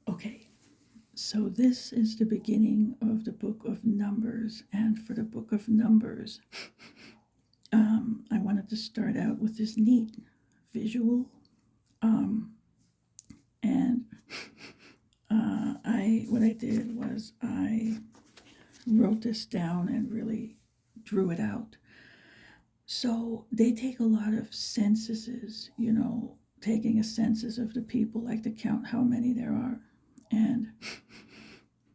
Okay, so this is the beginning of the book of Numbers, and for the book of Numbers, I wanted to start out with this neat visual, um, and I what I did was I wrote this down and really drew it out. So they take a lot of censuses, taking a census of the people, like to count how many there are, and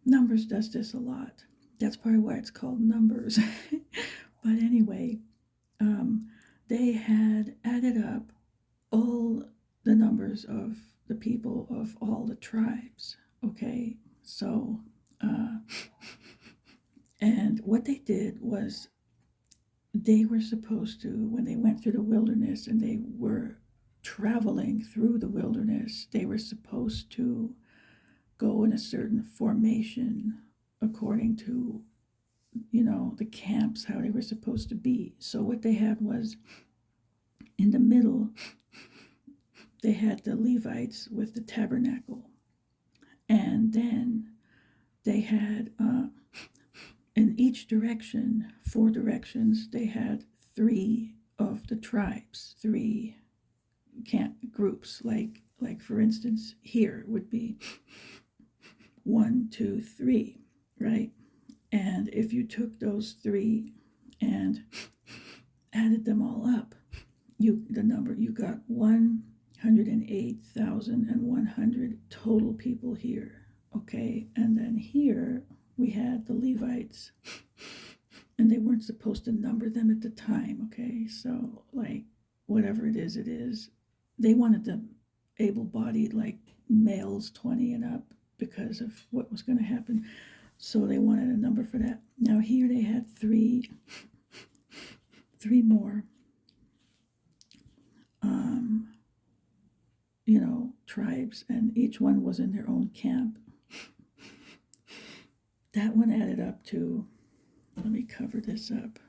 Numbers does this a lot. That's probably why it's called Numbers. But anyway, um, they had added up all the numbers of the people of all the tribes. Okay, so, uh, and what they did was they were supposed to, when they went through the wilderness and they were traveling through the wilderness, they were supposed to go in a certain formation according to, the camps, how they were supposed to be. So what they had was in the middle, they had the Levites with the tabernacle. And then they had, in each direction, 4 directions, they had three of the tribes, three camp groups. Like for instance, here would be 1, 2, 3, right? And if you took those three and added them all up, you got 108,100 total people here. Okay, and then here we had the Levites, and they weren't supposed to number them at the time. Okay, so like whatever it is, they wanted the able-bodied, like males 20 and up, because of what was going to happen. So they wanted a number for that. Now here they had three more, um, tribes, and each one was in their own camp. That one added up to, let me cover this up,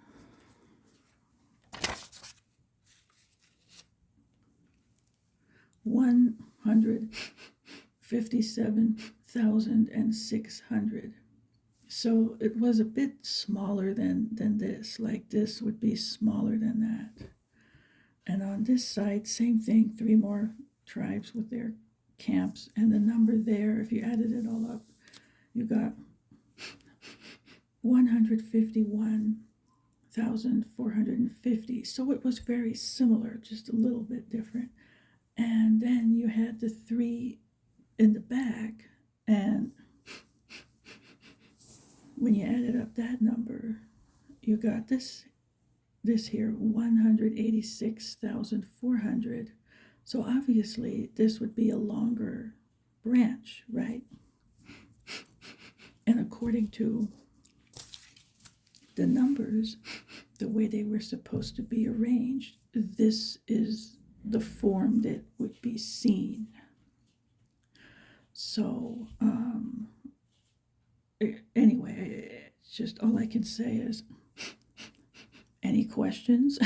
157,600. So it was a bit smaller than this. Like this would be smaller than that. And on this side, same thing, three more tribes with their camps, and the number there, if you added it all up, you got 151,450. So it was very similar, just a little bit different. And then you had the three in the back, and when you added up that number, you got this here, 186,400. So obviously this would be a longer branch, right? And according to the numbers, the way they were supposed to be arranged, this is the form that would be seen. So, anyway, it's just all I can say is, any questions?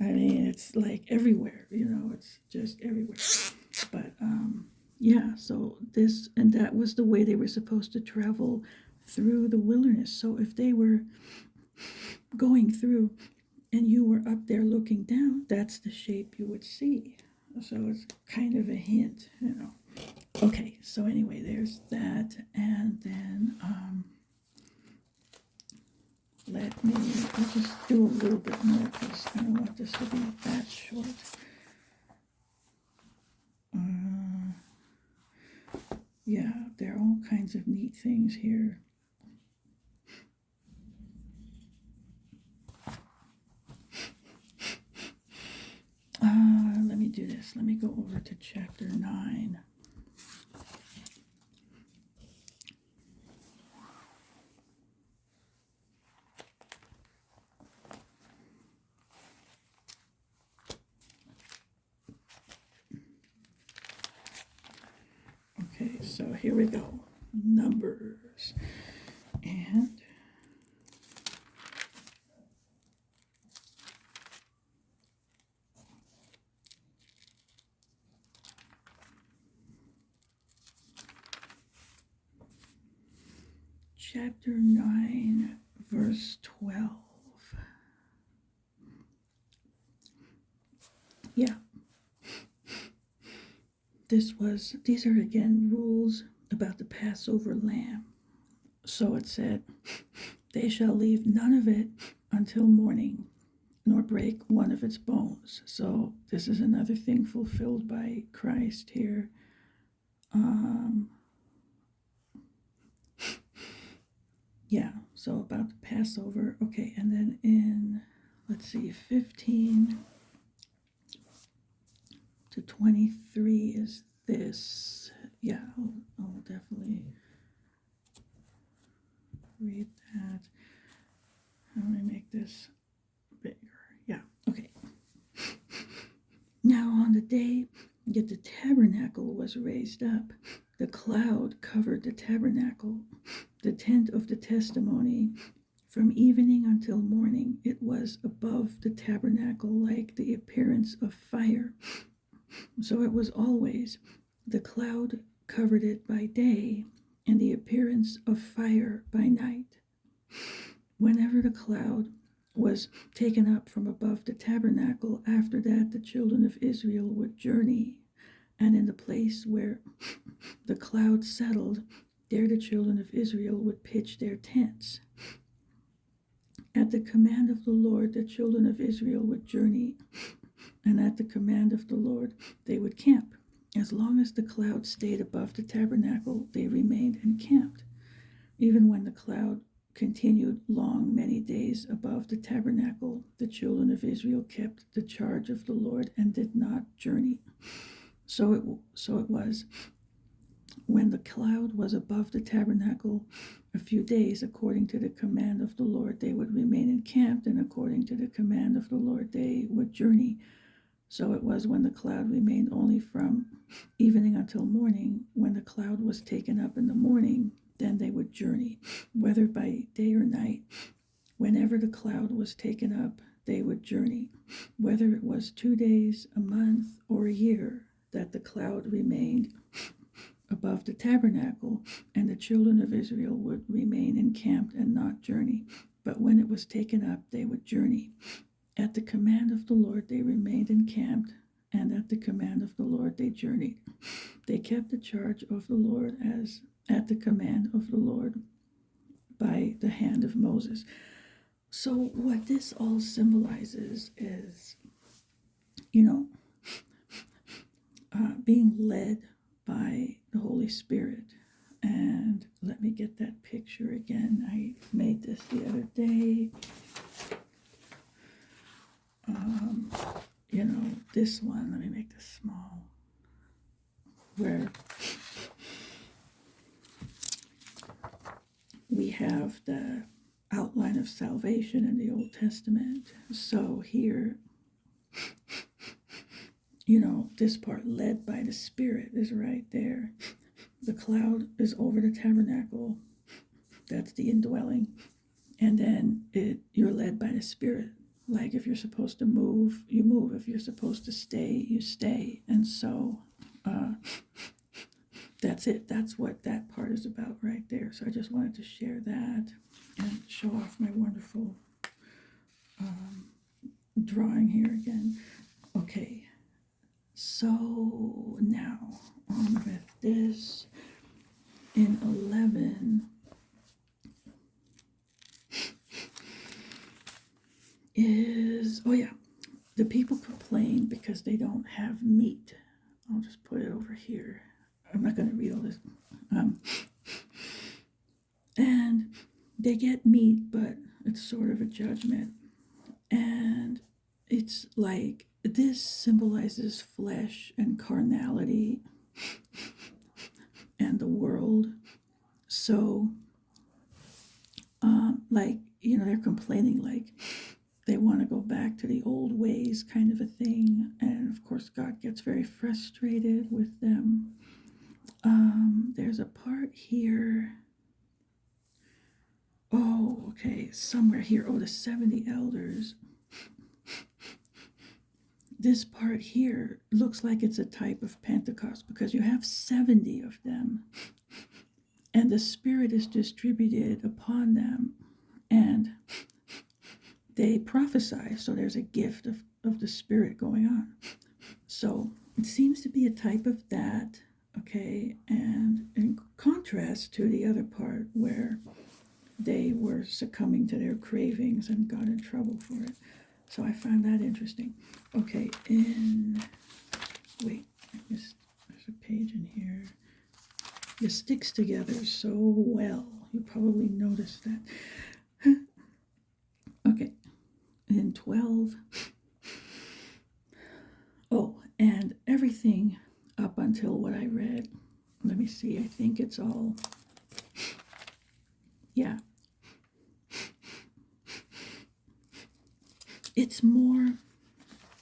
I mean, it's like everywhere, it's just everywhere. But yeah, so this and that was the way they were supposed to travel through the wilderness. So if they were going through and you were up there looking down, that's the shape you would see. So it's kind of a hint. Okay, so anyway, there's that. And then I'll just do a little bit more because I don't want this to be that short. Yeah, there are all kinds of neat things here. Let me do this. Let me go over to chapter 9. Okay, so here we go. Numbers. And chapter 9, verse 12. Yeah. These are again rules about the Passover lamb. So it said, they shall leave none of it until morning, nor break one of its bones. So this is another thing fulfilled by Christ here. Yeah, so about the Passover. Okay, and then in, let's see, 15 to 23 is this. Yeah, I'll definitely read that. How do I make this bigger? Yeah, okay. Now on the day that the tabernacle was raised up, the cloud covered the tabernacle, the tent of the testimony. From evening until morning, it was above the tabernacle like the appearance of fire. So it was always the cloud covered it by day, and the appearance of fire by night. Whenever the cloud was taken up from above the tabernacle, after that the children of Israel would journey, and in the place where the cloud settled, there the children of Israel would pitch their tents. At the command of the Lord, the children of Israel would journey, and at the command of the Lord, they would camp. As long as the cloud stayed above the tabernacle, they remained encamped. Even when the cloud continued long, many days above the tabernacle, the children of Israel kept the charge of the Lord and did not journey. So it was, when the cloud was above the tabernacle a few days, according to the command of the Lord, they would remain encamped, and according to the command of the Lord, they would journey. So it was when the cloud remained only from evening until morning. When the cloud was taken up in the morning, then they would journey, whether by day or night. Whenever the cloud was taken up, they would journey, whether it was 2 days, a month, or a year, that the cloud remained above the tabernacle, and the children of Israel would remain encamped and not journey. But when it was taken up, they would journey. At the command of the Lord, they remained encamped, and at the command of the Lord, they journeyed. They kept the charge of the Lord as at the command of the Lord by the hand of Moses. So what this all symbolizes is, being led by the Holy Spirit. And let me get that picture again. I made this the other day. This one, let me make this small, where we have the outline of salvation in the Old Testament. So here, this part, led by the Spirit, is right there. The cloud is over the tabernacle. That's the indwelling. And then you're led by the Spirit. Like if you're supposed to move, you move. If you're supposed to stay, you stay. And so that's it. That's what that part is about right there. So I just wanted to share that and show off my wonderful drawing here again. Okay, so now on with this. In 11 is, the people complain because they don't have meat. I'll just put it over here. I'm not going to read all this. And they get meat, but it's sort of a judgment. And it's like, this symbolizes flesh and carnality and the world. So, they're complaining like they want to go back to the old ways, kind of a thing. And of course, God gets very frustrated with them. There's a part here. Oh, okay, somewhere here. Oh, the 70 elders. This part here looks like it's a type of Pentecost because you have 70 of them. and the Spirit is distributed upon them, and they prophesy. So there's a gift of the Spirit going on. So it seems to be a type of that, okay, and in contrast to the other part where they were succumbing to their cravings and got in trouble for it. So I found that interesting. Okay, wait, there's a page in here. It sticks together so well. You probably noticed that. Okay, in 12. Oh, and everything up until what I read. Let me see, I think it's all, yeah. It's more,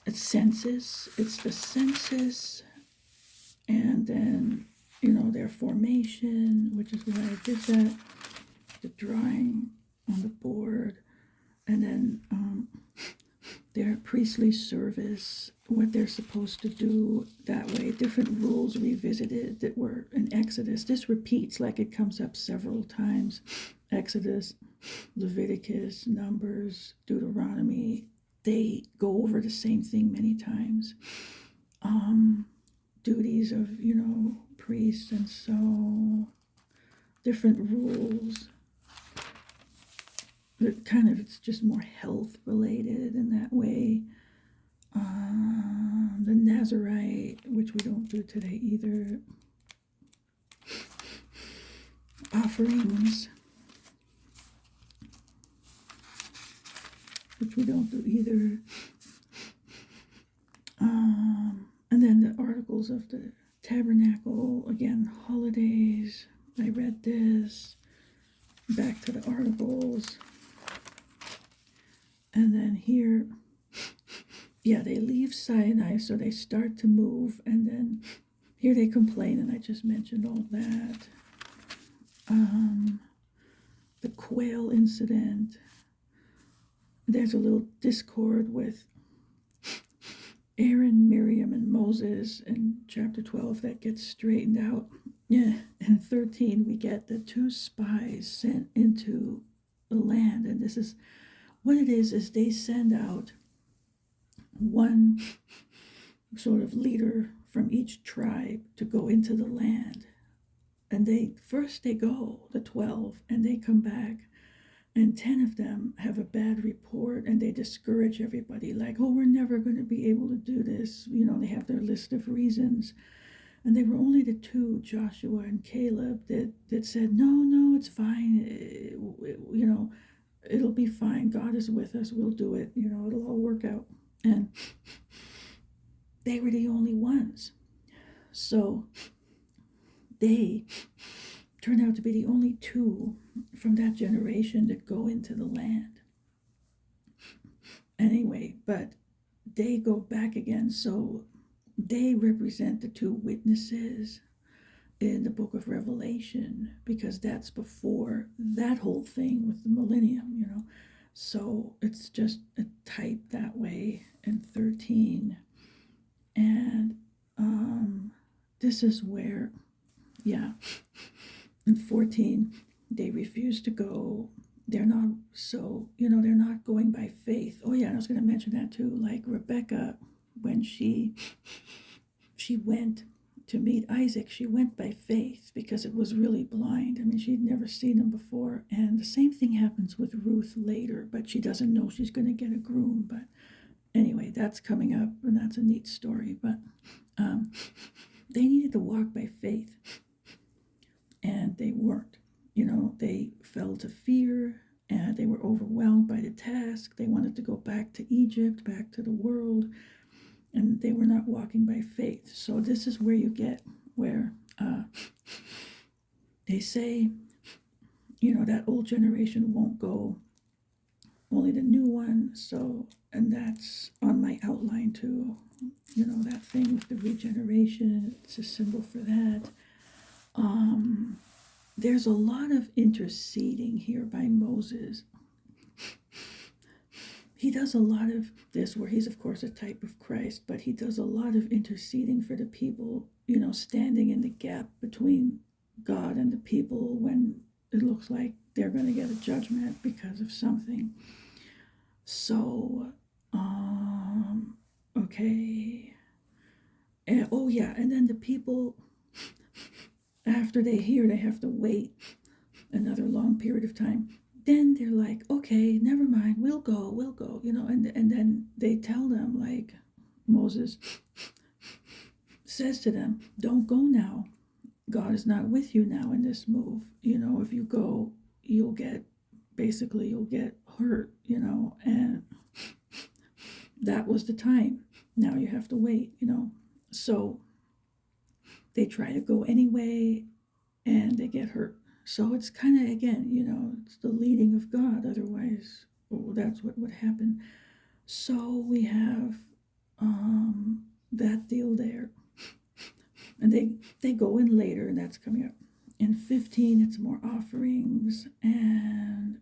it's census, it's the census, and then, their formation, which is why I did that, the drawing on the board, and then their priestly service, what they're supposed to do that way, different rules revisited that were in Exodus. This repeats, like it comes up several times. Exodus, Leviticus, Numbers, Deuteronomy, they go over the same thing many times. Duties of, priests, and so different rules. That kind of, it's just more health related in that way. The Nazarite, which we don't do today either. Offerings, which we don't do either. And then the articles of the tabernacle, again, holidays. I read this. Back to the articles. And then here, yeah, they leave Sinai, so they start to move, and then here they complain, and I just mentioned all that. The quail incident. There's a little discord with Aaron, Miriam, and Moses in chapter 12 that gets straightened out. Yeah, in 13 we get the 2 spies sent into the land, and this is what it is they send out one sort of leader from each tribe to go into the land. And they go, the 12, and they come back, and 10 of them have a bad report, and they discourage everybody, like, oh, we're never going to be able to do this. They have their list of reasons. And they were only the 2, Joshua and Caleb, that said, no, it's fine. It'll be fine. God is with us. We'll do it. It'll all work out. And they were the only ones. So they turned out to be the only 2 from that generation that go into the land. Anyway, but they go back again. So they represent the 2 witnesses in the book of Revelation, because that's before that whole thing with the millennium, So it's just a type that way in 13. And this is where, yeah, in 14, they refuse to go. They're not, they're not going by faith. Oh yeah, I was going to mention that too. Like Rebecca, when she went to meet Isaac, she went by faith because it was really blind. I mean, she'd never seen him before. And the same thing happens with Ruth later, but she doesn't know she's going to get a groom. But anyway, that's coming up, and that's a neat story. But they needed to walk by faith, and they weren't. They fell to fear, and they were overwhelmed by the task. They wanted to go back to Egypt, back to the world, and they were not walking by faith. So this is where you get where they say, that old generation won't go, only the new one. So, and that's on my outline too. That thing with the regeneration, it's a symbol for that. There's a lot of interceding here by Moses. He does a lot of this, where he's, of course, a type of Christ, but he does a lot of interceding for the people, standing in the gap between God and the people when it looks like they're going to get a judgment because of something. So, okay. And, oh, yeah, and then the people, after they hear they have to wait another long period of time, then they're like, okay, never mind, we'll go, and then they tell them, like, Moses says to them, don't go now. God is not with you now in this move. If you go, you'll get hurt, and that was the time. Now you have to wait, So they try to go anyway and they get hurt. So it's kind of, again, it's the leading of God. Otherwise, that's what would happen. So we have that deal there. And they go in later, and that's coming up. In 15, it's more offerings and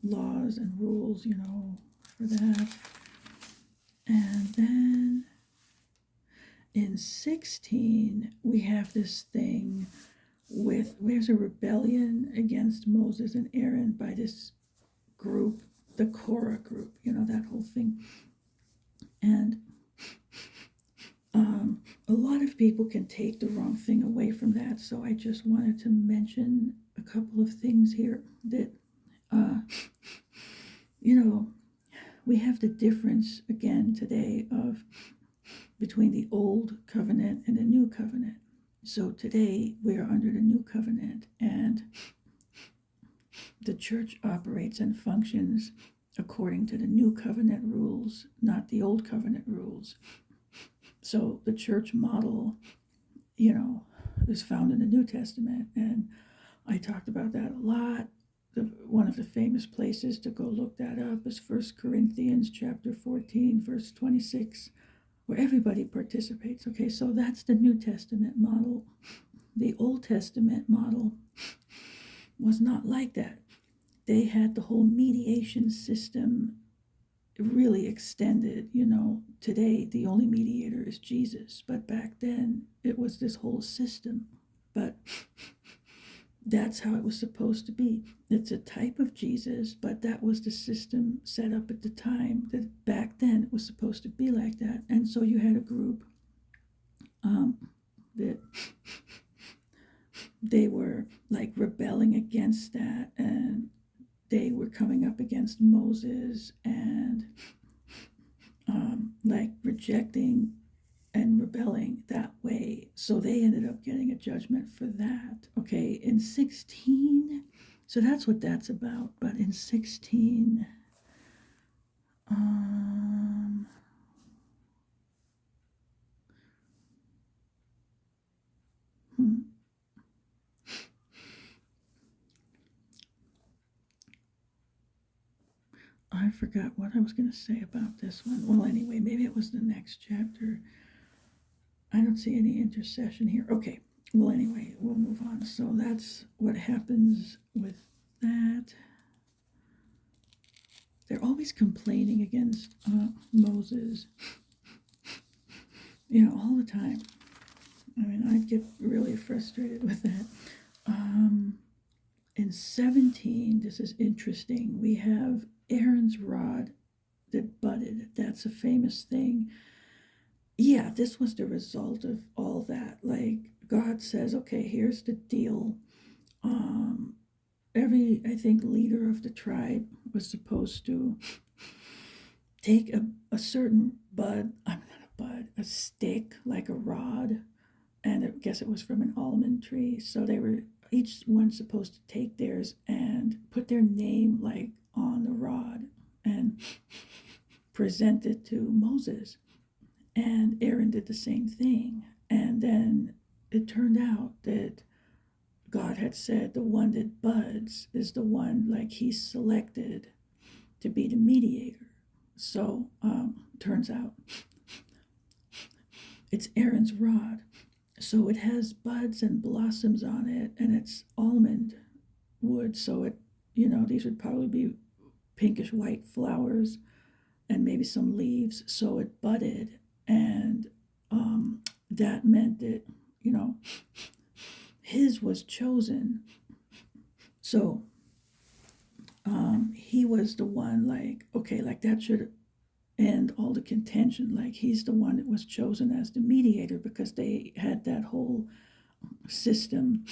laws and rules, for that. And then in 16, we have this thing there's a rebellion against Moses and Aaron by this group, the Korah group, that whole thing. And a lot of people can take the wrong thing away from that, so I just wanted to mention a couple of things here that, we have the difference again today between the old covenant and the new covenant. So today we are under the new covenant, and the church operates and functions according to the new covenant rules, not the old covenant rules. So the church model, is found in the New Testament, and I talked about that a lot. One of the famous places to go look that up is 1 Corinthians chapter 14, verse 26, where everybody participates. Okay, so that's the New Testament model. The Old Testament model was not like that. They had the whole mediation system really extended. Today the only mediator is Jesus, but back then it was this whole system. But that's how it was supposed to be. It's a type of Jesus, but that was the system set up at the time, that back then it was supposed to be like that. And so you had a group that they were like rebelling against that, and they were coming up against Moses and like rejecting and rebelling that way. So they ended up getting a judgment for that. Okay, in 16, so that's what that's about. But in 16, I forgot what I was going to say about this one. Well, anyway, maybe it was the next chapter. I don't see any intercession here. Okay, well, anyway, we'll move on. So that's what happens with that. They're always complaining against Moses, all the time. I mean, I get really frustrated with that. In 17, this is interesting. We have Aaron's rod that budded. That's a famous thing. Yeah, this was the result of all that. Like, God says, okay, here's the deal. Every, I think, leader of the tribe was supposed to take a certain a stick, like a rod, and I guess it was from an almond tree. So they were each one supposed to take theirs and put their name like on the rod and present it to Moses. And Aaron did the same thing. And then it turned out that God had said the one that buds is the one like he selected to be the mediator. So turns out it's Aaron's rod. So it has buds and blossoms on it, and it's almond wood. So it, these would probably be pinkish white flowers and maybe some leaves. So it budded, and that meant that, his was chosen. So he was the one, like, okay, like that should end all the contention. Like he's the one that was chosen as the mediator because they had that whole system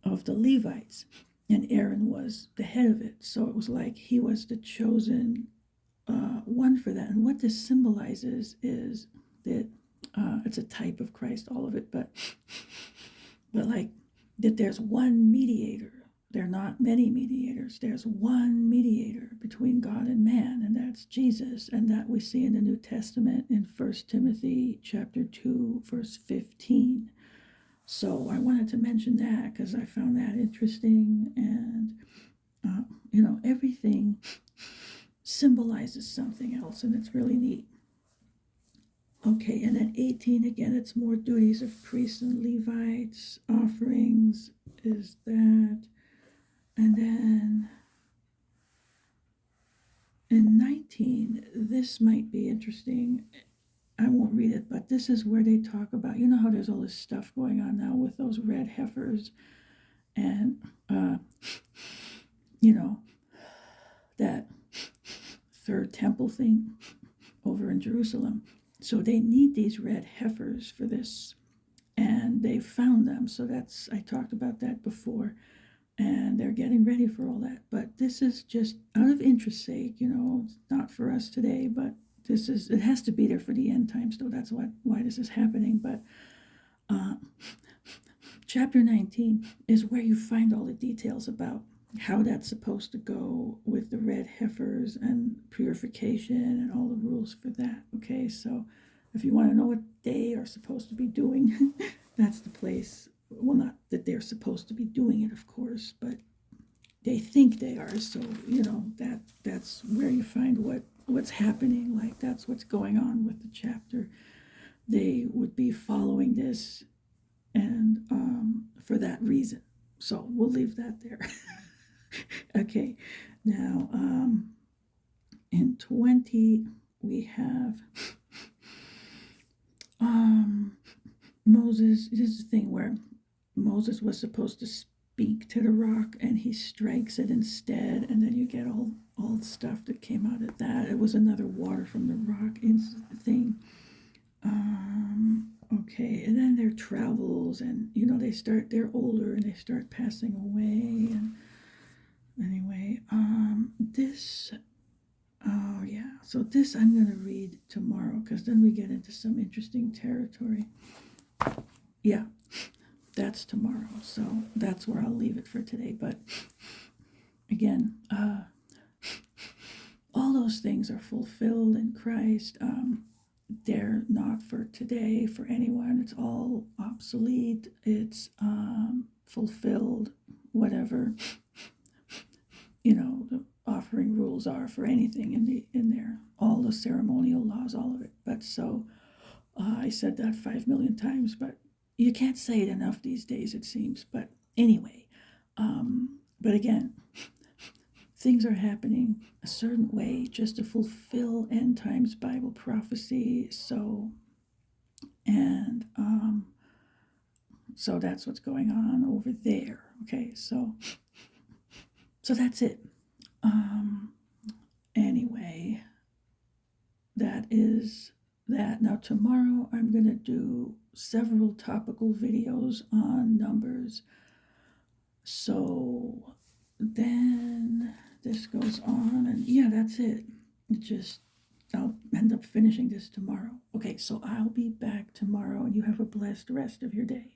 of the Levites, and Aaron was the head of it. So it was like he was the chosen one for that. And what this symbolizes is that it's a type of Christ, all of it, but like that there's one mediator. There are not many mediators. There's one mediator between God and man, and that's Jesus. And that we see in the New Testament in 1 Timothy chapter 2, verse 15. So I wanted to mention that because I found that interesting. And, everything symbolizes something else, and it's really neat. Okay, and then 18, again, it's more duties of priests and Levites. Offerings is that. And then in 19, this might be interesting. I won't read it, but this is where they talk about, you know how there's all this stuff going on now with those red heifers and, that third temple thing over in Jerusalem. So they need these red heifers for this, and they found them. So I talked about that before, and they're getting ready for all that. But this is just out of interest sake, it's not for us today, but it has to be there for the end times, though. That's why this is happening. But chapter 19 is where you find all the details about how that's supposed to go with the red heifers and purification and all the rules for that. Okay, so if you want to know what they are supposed to be doing, that's the place. Well, not that they're supposed to be doing it, of course, but they think they are. So that's where you find what's happening. Like that's what's going on with the chapter. They would be following this, and for that reason. So we'll leave that there. Okay, now in 20 we have Moses. This is the thing where Moses was supposed to speak to the rock and he strikes it instead, and then you get all the stuff that came out of that. It was another water from the rock thing. Okay, and then their travels, and they're older and they start passing away. And anyway, so this I'm going to read tomorrow because then we get into some interesting territory. Yeah, that's tomorrow, so that's where I'll leave it for today. But again, all those things are fulfilled in Christ. They're not for today for anyone. It's all obsolete. It's fulfilled, whatever the offering rules are for anything in there, all the ceremonial laws, all of it. But so I said that 5 million times, but you can't say it enough these days, it seems. But anyway, but again, things are happening a certain way just to fulfill end times Bible prophecy. So that's what's going on over there. Okay, so that's it. Anyway, that is that. Now tomorrow I'm going to do several topical videos on Numbers. So then this goes on, and yeah, that's it. I'll end up finishing this tomorrow. Okay, so I'll be back tomorrow, and you have a blessed rest of your day.